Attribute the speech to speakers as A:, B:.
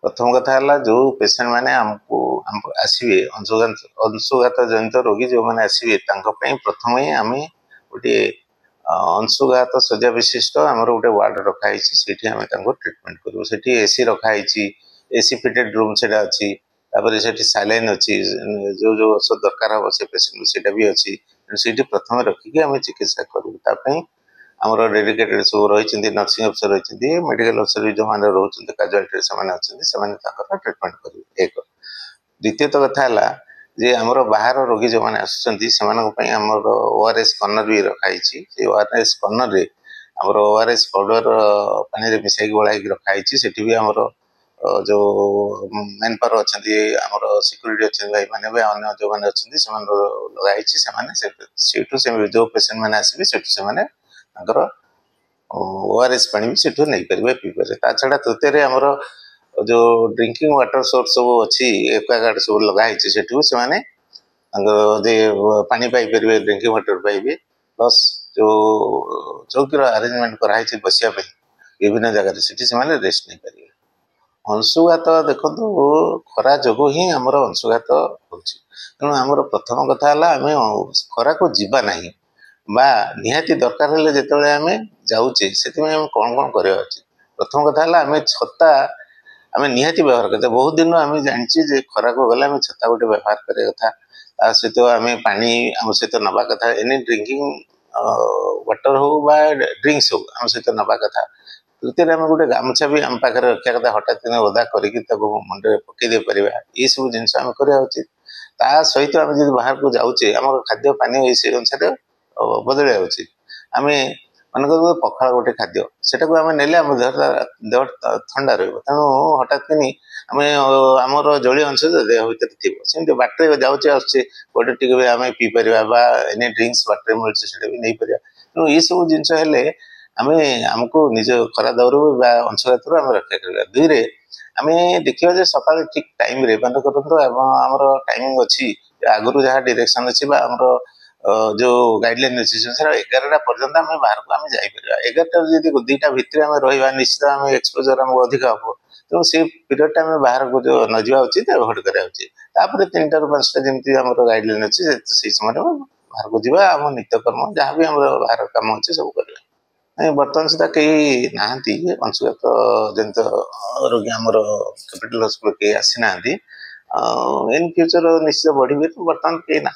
A: प्रथम कथा है जो पेसेंट मैंने आमको आसवे अंशुघात जनित रोगी जो मैंने आसवे प्रथम ही आम गोटे अंशुघात शज्या विशिष्ट आमर गोटे वार्ड रखाई आम ट्रिटमेंट करूँ से एसी रखाई एसी फिटेड रूम से अच्छी सालाइन अच्छी जो जो औषध दरकार हम से पेसेंट से भी अच्छी से प्रथम रखिकी आम चिकित्सा करूँ आमर डेडिकेटेड सब रही नर्सिंग अफिसर रही मेडिकल अफिसर भी जो मैंने रोचे काजुआलिटी से ट्रिटमेंट करेंगे एक द्वितीयत कथा है जे आमर बाहर रोगी जो मैंने आमर ओआरएस कर्नर भी रखाई ओआरएस कर्नर रे आमर ओआरएस पाउडर पानी मिसाई गोलाई रखाई से भी आमर जो मैन पावर अच्छा आमर सिक्यूरीटी अच्छे भाई मैंने भी अन्य जो मैंने अच्छा लगाई जो पेसेंट मैंने आसवे से ओआरएस पानी भी से नहीं पारे पीपारे छड़ा तृतीय आमर जो ड्रिंकिंग वाटर सोर्स सब अच्छी एक्वागार्ड सब लगाई से पानी पाइपर ड्रिंकिंग वाटर पाइबे प्लस जो चौकीर आरेंजमेंट कराई बसिया विभिन्न जगह से रेस्ट नहीं पारे अंशुघात देखो खरा जो ही आमर अंशुघात हो तेणु आमर प्रथम कथा आम खरा को जीवा ना बा निहाती दरकार हेल्ले जिते आम जाऊे से कौन कौन करवा प्रथम कथा आम छता आम निहाती व्यवहार करते बहुत दिन आम जानी खरा को गले छता गोटे व्यवहार करने कथा सहित आम पानी आम सहित नवा कथा एनी ड्रिंकिंग वाटर हो बा ड्रिंक्स हो आम सहित नवा कथा तृतीय आम गोटे गामछा भी आम पाखे रखा कथा हठात दिन ओदा करके मुंडे पकईदे पार ये सब जिन करवा उचित ता सहित आम जो बाहर को जाऊे आम खाद्य पानी से अनुसार बदल उचित आम मन पखाड़ गोटे खाद्य सेटा को आम ने आम देह ठंडा रेणु हठात कि आम आमर जलीय अंश देह भर थी सेमती बाटर जाऊे आसे गोटे टी आम पीपर एनी ड्रिंक्स बाटर मिलते भी नहीं पार तेणु ये सब जिन आम आमको निज खरा दौर अंशुघात आम रक्षा करवा दुईरे आम देखा सका ठीक टाइम मान करते आमर टाइमिंग अच्छी आगुरी जहाँ डायरेक्शन अच्छी आमर जो गाइडलाइन अच्छी से 11टा पर्यटन आम बाहर को आम जापर 11टा दुईटा भितर आम रहा निश्चित आम एक्सपोजर आमको अधिक हम तेणु से पीरियड आम बाहर को जो न जावा उचित अवॉइड करा उचित 3टा रू 5टा जमी आम गाइडलाइन अच्छी से समय बाहर को जावा आम नित्यकर्म जहाँ भी आम बाहर कम अच्छे सब करवा बर्तमान सुधा कई ना अंशुघात जनित रोगी आमर कैपिटल हॉस्पिटल कई आसी ना इन फ्यूचर निश्चित बढ़े तो बर्तमान कई ना।